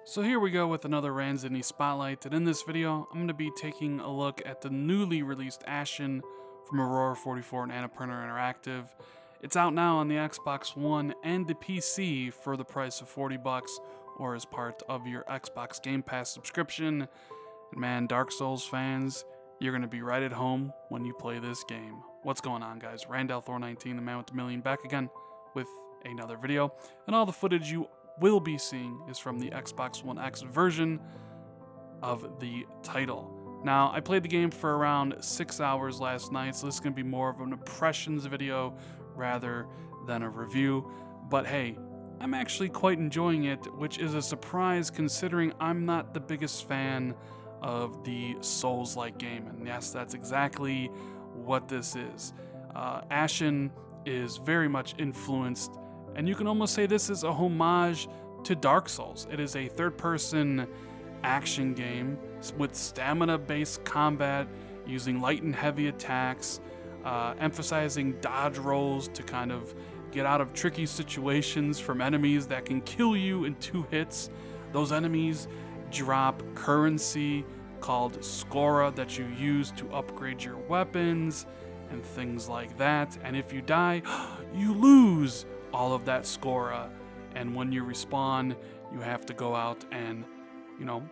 So here we go with another Ranzini Spotlight, and in this video, I'm going to be taking a look at the newly released Ashen from Aurora 44 and Annapurna Interactive. It's out now on the Xbox One and the PC for the price of $40 or as part of your Xbox Game Pass subscription. And man, Dark Souls fans, you're going to be right at home when you play this game. What's going on, guys? Randall Thor 19, the man with the million, back again with another video, and all the footage you will be seeing is from the Xbox One X version of the title. Now, I played the game for around 6 hours last night, so this is going to be more of an impressions video rather than a review. But hey, I'm actually quite enjoying it, which is a surprise considering I'm not the biggest fan of the Souls-like game. And yes, that's exactly what this is. Ashen is very much influenced, and you can almost say this is a homage to Dark Souls. It is a third-person action game with stamina-based combat, using light and heavy attacks, emphasizing dodge rolls to kind of get out of tricky situations from enemies that can kill you in 2 hits. Those enemies drop currency called Scora that you use to upgrade your weapons and things like that. And if you die, you lose all of that Scora. And when you respawn, you have to go out and,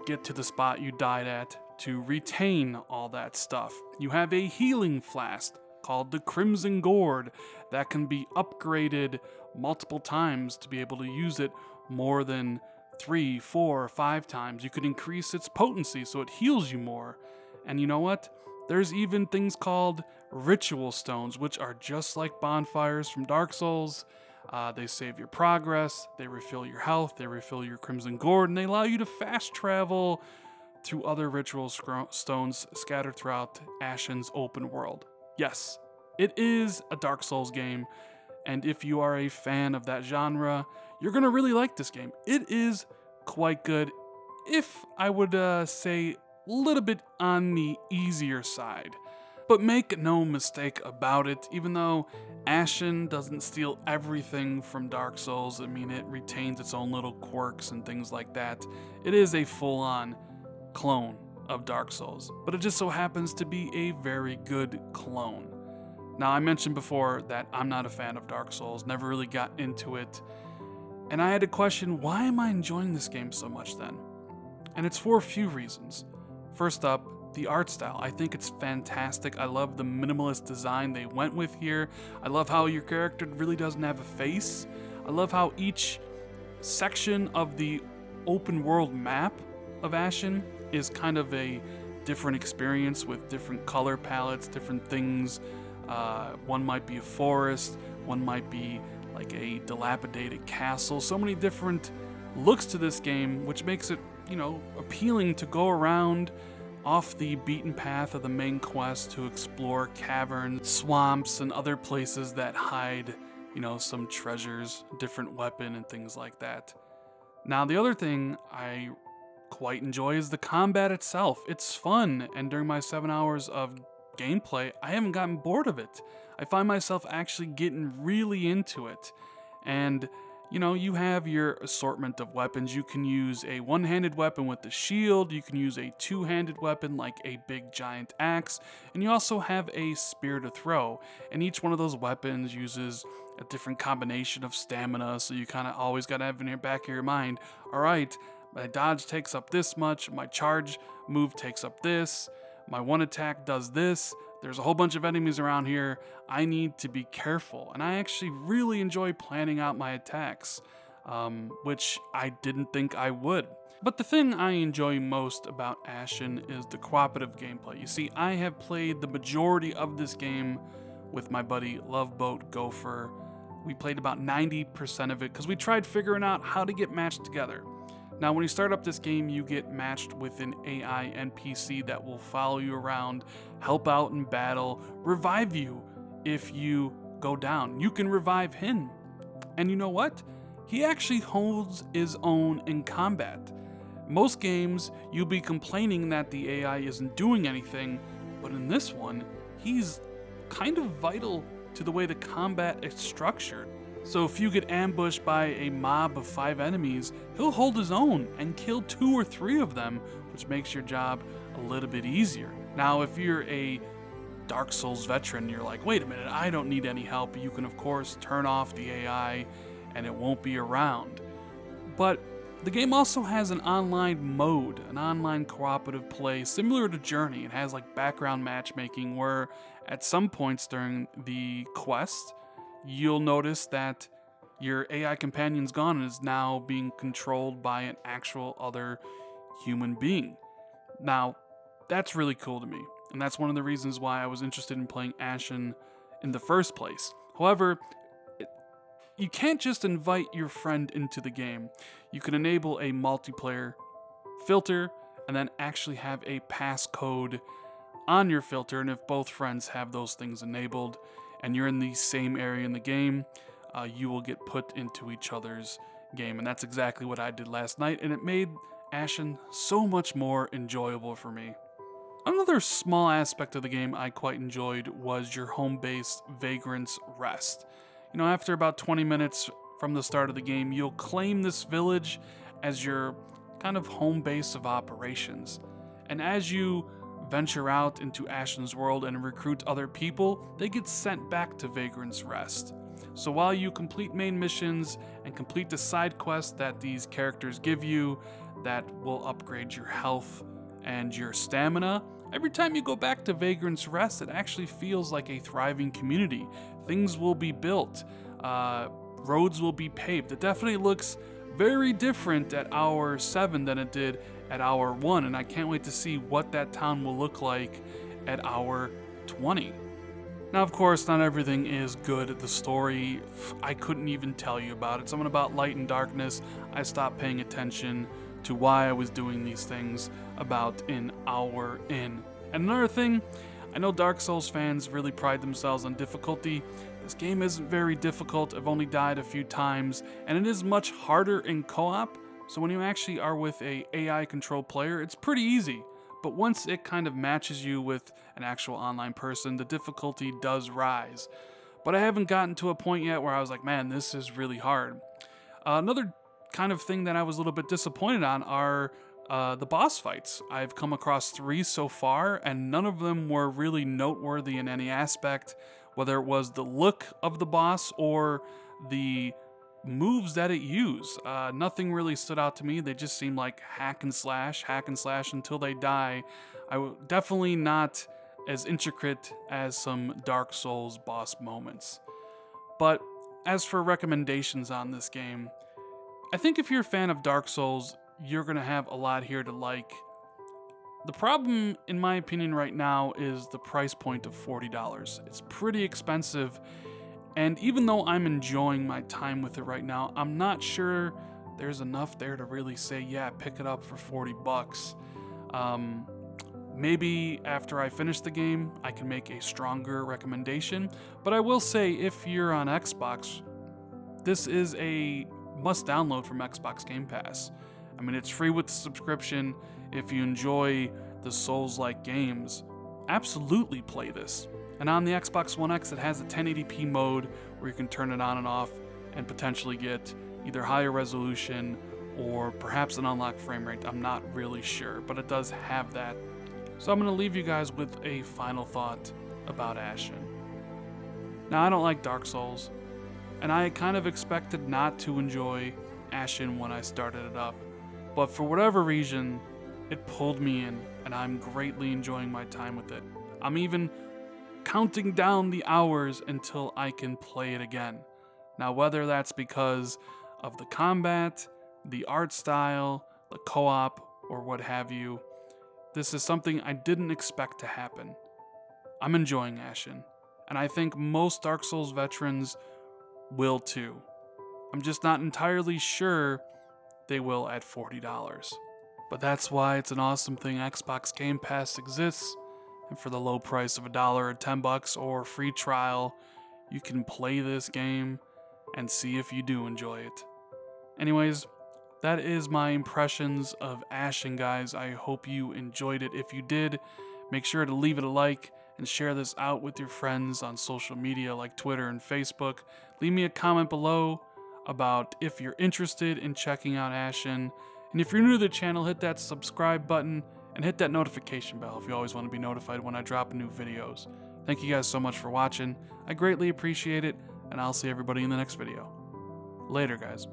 get to the spot you died at to retain all that stuff. You have a healing flask called the Crimson Gourd that can be upgraded multiple times to be able to use it more than 3, 4, or 5 times. You can increase its potency so it heals you more. And you know what? There's even things called ritual stones, which are just like bonfires from Dark Souls. They save your progress, they refill your health, they refill your Crimson Gourd, and they allow you to fast travel to other ritual stones scattered throughout Ashen's open world. Yes, it is a Dark Souls game, and if you are a fan of that genre, you're going to really like this game. It is quite good, if I would say a little bit on the easier side. But make no mistake about it, even though Ashen doesn't steal everything from Dark Souls, I mean, it retains its own little quirks and things like that. It is a full-on clone of Dark Souls, but it just so happens to be a very good clone. Now, I mentioned before that I'm not a fan of Dark Souls, never really got into it, and I had to question, why am I enjoying this game so much then? And it's for a few reasons. First up, the art style. I think it's fantastic. I love the minimalist design they went with here. I love how your character really doesn't have a face. I love how each section of the open world map of Ashen is kind of a different experience with different color palettes, different things. One might be a forest, one might be like a dilapidated castle. So many different looks to this game, which makes it, appealing to go around off the beaten path of the main quest to explore caverns, swamps, and other places that hide, some treasures, different weapon, and things like that. Now, the other thing I quite enjoy is the combat itself. It's fun, and during my 7 hours of gameplay, I haven't gotten bored of it. I find myself actually getting really into it. And you have your assortment of weapons. You can use a one-handed weapon with the shield, you can use a two-handed weapon like a big giant axe, and you also have a spear to throw. And each one of those weapons uses a different combination of stamina, so you kind of always got to have in your back of your mind, alright, my dodge takes up this much, my charge move takes up this, my one attack does this, there's a whole bunch of enemies around here, I need to be careful. And I actually really enjoy planning out my attacks, which I didn't think I would. But the thing I enjoy most about Ashen is the cooperative gameplay. You see, I have played the majority of this game with my buddy Loveboat Gopher. We played about 90% of it because we tried figuring out how to get matched together. Now, when you start up this game, you get matched with an AI NPC that will follow you around, help out in battle, revive you if you go down. You can revive him. And you know what? He actually holds his own in combat. Most games, you'll be complaining that the AI isn't doing anything, but in this one, he's kind of vital to the way the combat is structured. So if you get ambushed by a mob of 5 enemies, he'll hold his own and kill 2 or 3 of them, which makes your job a little bit easier. Now, if you're a Dark Souls veteran, you're like, wait a minute, I don't need any help. You can, of course, turn off the AI and it won't be around. But the game also has an online mode, an online cooperative play similar to Journey. It has like background matchmaking where at some points during the quest, you'll notice that your AI companion's gone and is now being controlled by an actual other human being. Now, that's really cool to me, and that's one of the reasons why I was interested in playing Ashen in the first place. However, you can't just invite your friend into the game. You can enable a multiplayer filter and then actually have a passcode on your filter, and if both friends have those things enabled and you're in the same area in the game, you will get put into each other's game, and that's exactly what I did last night, and it made Ashen so much more enjoyable for me. Another small aspect of the game I quite enjoyed was your home-based Vagrant's Rest. You know, after about 20 minutes from the start of the game, you'll claim this village as your kind of home base of operations. And as you venture out into Ashen's world and recruit other people, they get sent back to Vagrant's Rest. So while you complete main missions and complete the side quests that these characters give you that will upgrade your health and your stamina, every time you go back to Vagrant's Rest, it actually feels like a thriving community. Things will be built, roads will be paved. It definitely looks very different at hour 7 than it did at hour 1, and I can't wait to see what that town will look like at hour 20. Now, of course, not everything is good. The story, I couldn't even tell you about it. Something about light and darkness, I stopped paying attention to why I was doing these things about an hour in. And another thing, I know Dark Souls fans really pride themselves on difficulty. This game isn't very difficult. I've only died a few times, and it is much harder in co-op. So when you actually are with a AI controlled player, it's pretty easy. But once it kind of matches you with an actual online person, the difficulty does rise. But I haven't gotten to a point yet where I was like, man, this is really hard. Another kind of thing that I was a little bit disappointed on are the boss fights. I've come across 3 so far, and none of them were really noteworthy in any aspect, whether it was the look of the boss or the moves that it used. Nothing really stood out to me. They just seemed like hack and slash until they die. Definitely not as intricate as some Dark Souls boss moments. But as for recommendations on this game, I think if you're a fan of Dark Souls, you're going to have a lot here to like. The problem, in my opinion right now, is the price point of $40. It's pretty expensive, and even though I'm enjoying my time with it right now, I'm not sure there's enough there to really say, yeah, pick it up for 40 bucks. Maybe after I finish the game, I can make a stronger recommendation, but I will say if you're on Xbox, this is a must download from Xbox Game Pass. I mean, it's free with the subscription. If you enjoy the Souls-like games, absolutely play this. And on the Xbox One X, it has a 1080p mode where you can turn it on and off and potentially get either higher resolution or perhaps an unlocked frame rate. I'm not really sure, but it does have that. So I'm going to leave you guys with a final thought about Ashen. Now, I don't like Dark Souls, and I kind of expected not to enjoy Ashen when I started it up. But for whatever reason, it pulled me in, and I'm greatly enjoying my time with it. I'm even counting down the hours until I can play it again. Now, whether that's because of the combat, the art style, the co-op, or what have you, this is something I didn't expect to happen. I'm enjoying Ashen, and I think most Dark Souls veterans will too. I'm just not entirely sure they will at $40. But that's why it's an awesome thing Xbox Game Pass exists, and for the low price of $1 or $10 or free trial, you can play this game and see if you do enjoy it. Anyways, that is my impressions of Ashen, guys. I hope you enjoyed it. If you did, make sure to leave it a like and share this out with your friends on social media like Twitter and Facebook. Leave me a comment below about if you're interested in checking out Ashen. And if you're new to the channel, hit that subscribe button and hit that notification bell if you always want to be notified when I drop new videos. Thank you guys so much for watching. I greatly appreciate it, and I'll see everybody in the next video. Later, guys.